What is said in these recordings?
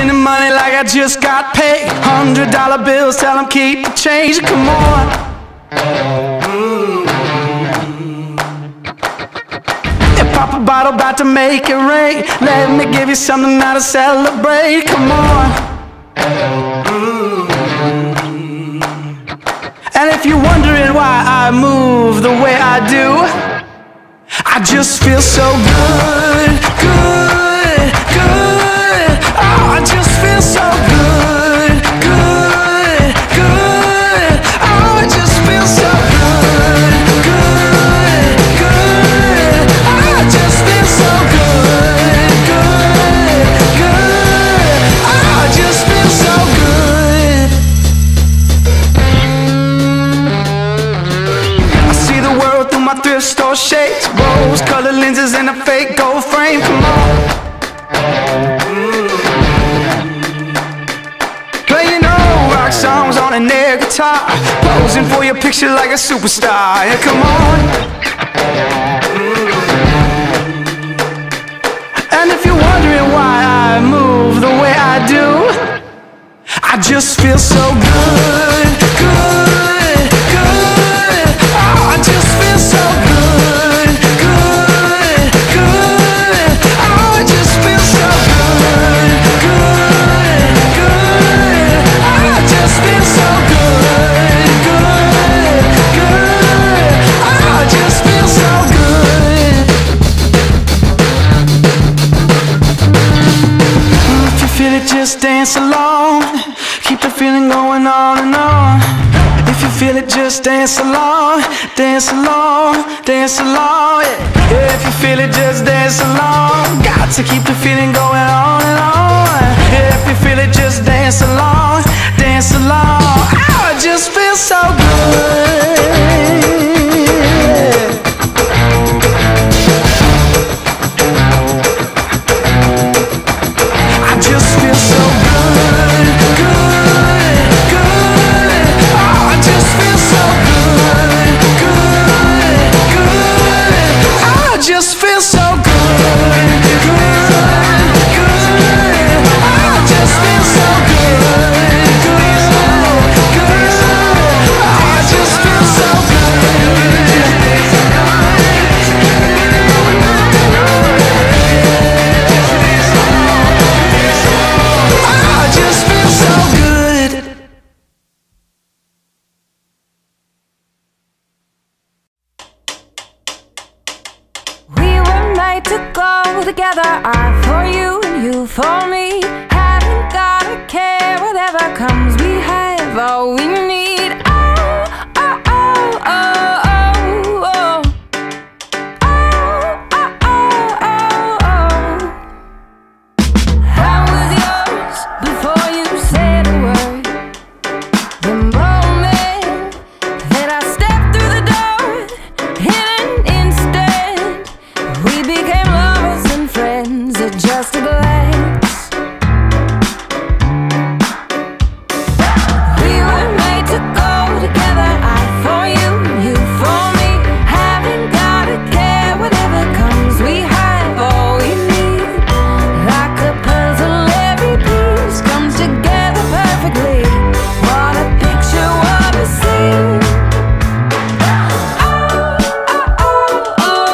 spending money like I just got paid. $100 bills, tell them keep the change. Come on. Pop a bottle, about to make it rain. Let me give you something now to celebrate. Come on. And if you're wondering why I move the way I do, I just feel so good, good, good. Oh, I just feel so good, good, good. Oh, I just feel so good, good, good. Oh, I just feel so good, good, good. Oh, I just feel so good. I see the world through my thrift store shades, rose-colored lenses and a fake gold frame. Come on. Playing old rock songs on an air guitar, posing for your picture like a superstar. Yeah, come on. And if you're wondering why I move the way I do, I just feel so good, good, good. Oh, I just feel so good, good, good. Oh, I just feel so good, good, good. Oh, I just feel so good, good, good. Oh, I just feel so good. If you feel it, just dance along. Keep the feeling going on and on. If you feel it, just dance along, dance along, dance along. Yeah. If you feel it, just dance along. Got to keep the feeling going on and on. Yeah. If you feel it, just dance along, dance along. Oh, it just feels so good. I just feel so good, good, good. Oh, I just feel so good, good, good. Oh, I just feel so good, good, good. Oh, I just feel so good, good, good. Oh, I just feel so good. Oh, I just feel so good. We were made to go together, I for you and you for me. Haven't gotta care, whatever comes, we have all we need. Oh, oh, oh, oh, oh, oh. Oh, oh, oh, oh, oh. How was yours before you said a word? The moment that I stepped through the door, in an instant, we became lovers and friends at just a glance. We were made to go together, I for you, you for me. Haven't gotta care, whatever comes, we have all we need. Like a puzzle, every piece comes together perfectly. What a picture, what a scene. Oh, oh, oh, oh,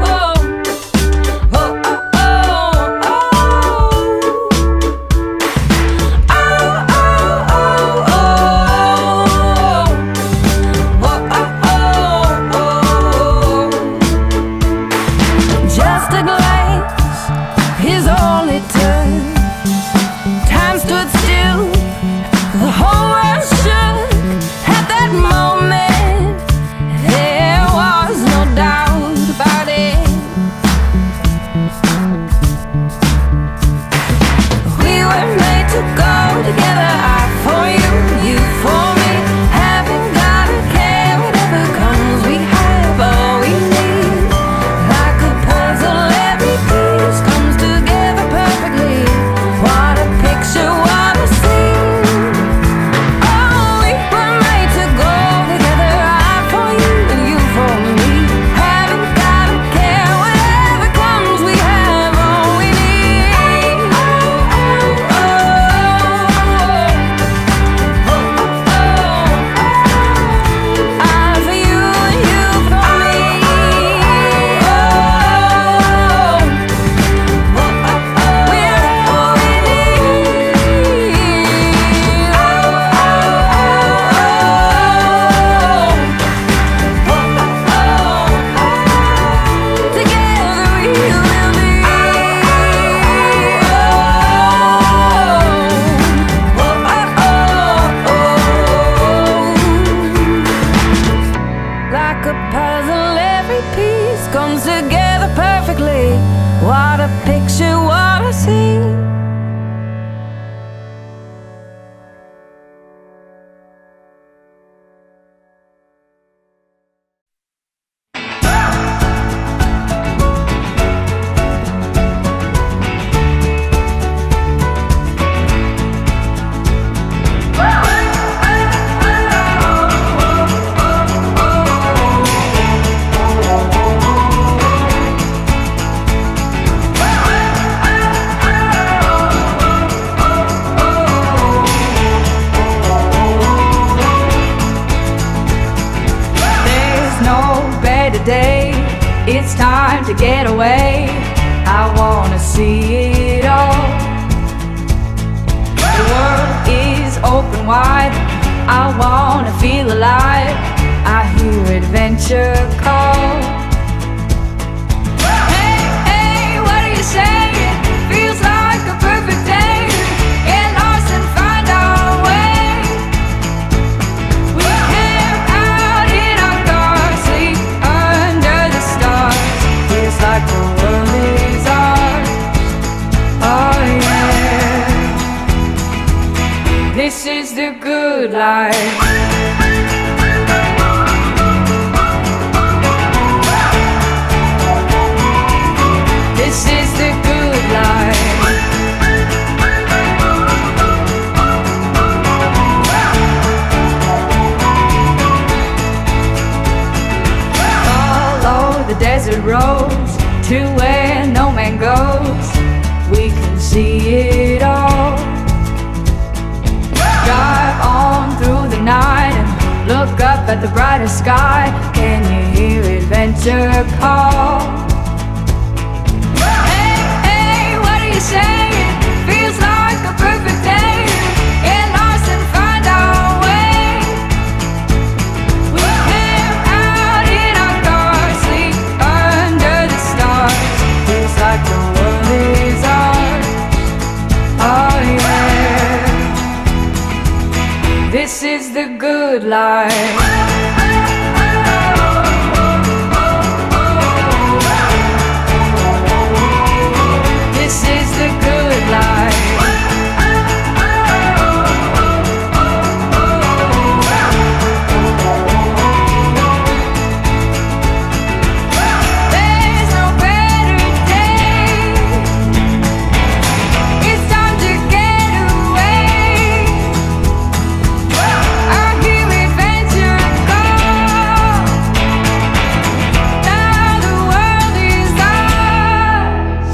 oh, oh, oh, oh, just a glance is all it took. Time stood still, the whole world shook. At that moment, there was no doubt about it. We were made to go together, I for you, you for me. Haven't gotta care, whatever comes, we have all we need. Like a puzzle, every piece comes together perfectly. What a picture, what a scene. Oh, we were made to go together, I for you and you for me. Haven't gotta care, whatever comes, we have all we need. Oh, oh, oh, watching what I see. It's time to get away. I wanna see it all. The world is open wide. I wanna feel alive. I hear adventure call. Hey, hey, what are you saying? Feels like a perfect day. Get lost and find our way. We camp out in our cars, sleep under the stars. Feels like the world is ours. Oh yeah. This is the good life. This is the good life. Follow the desert roads to where no man goes. We can see it all. Drive on through the night and look up at the brightest sky. Can you hear adventure call? Saying, feels like a perfect day. Get lost and find our way. We camp out in our cars, sleep under the stars. Feels like the world is ours. Oh yeah. This is the good life. This is the good life. There's no better day. It's time to get away. I hear adventure call. Now the world is ours.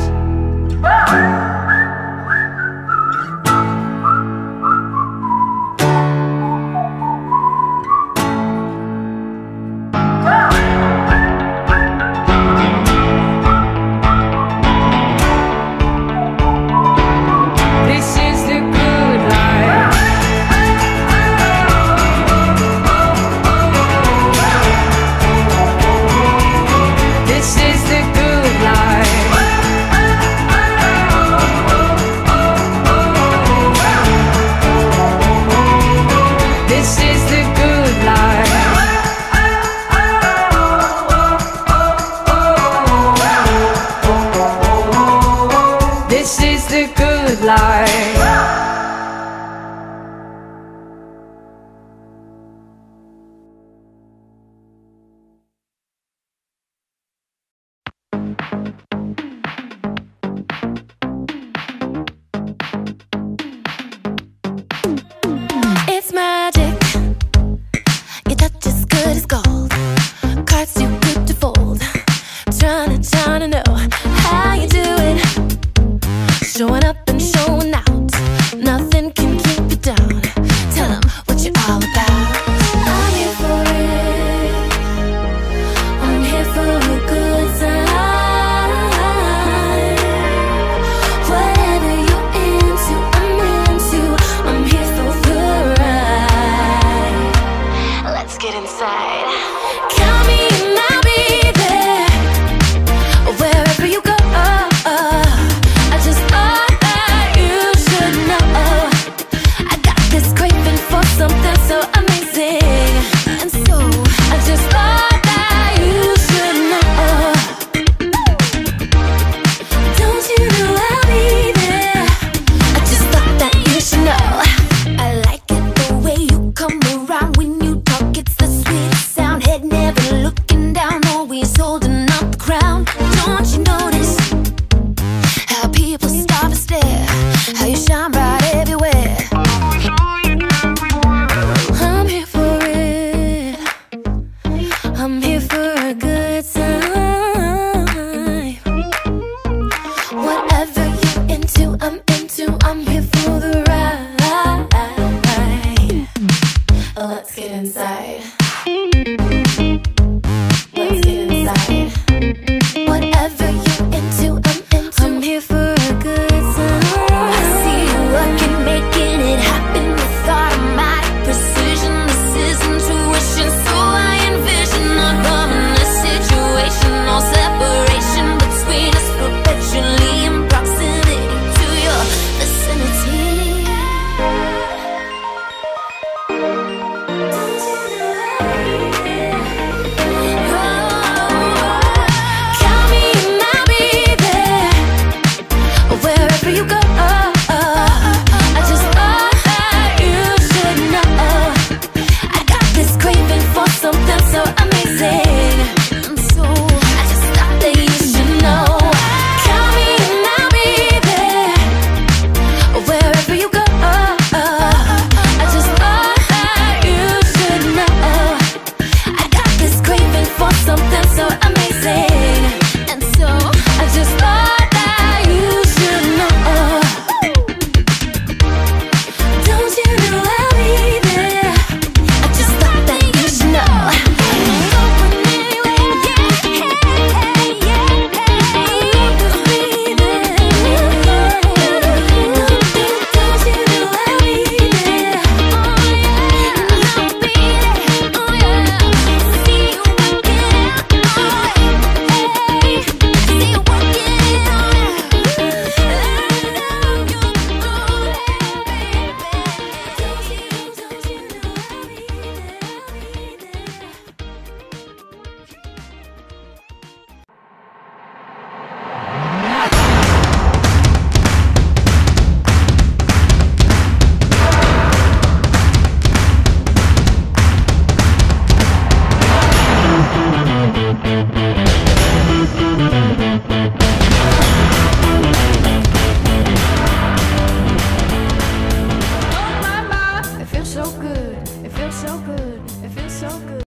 This is the good life. This is the good life. This is the good life. This is the good life. It's magic. Your touch is good as gold. Cards too good to fold. Trying to know how you do it. Showing up and showing wherever you go.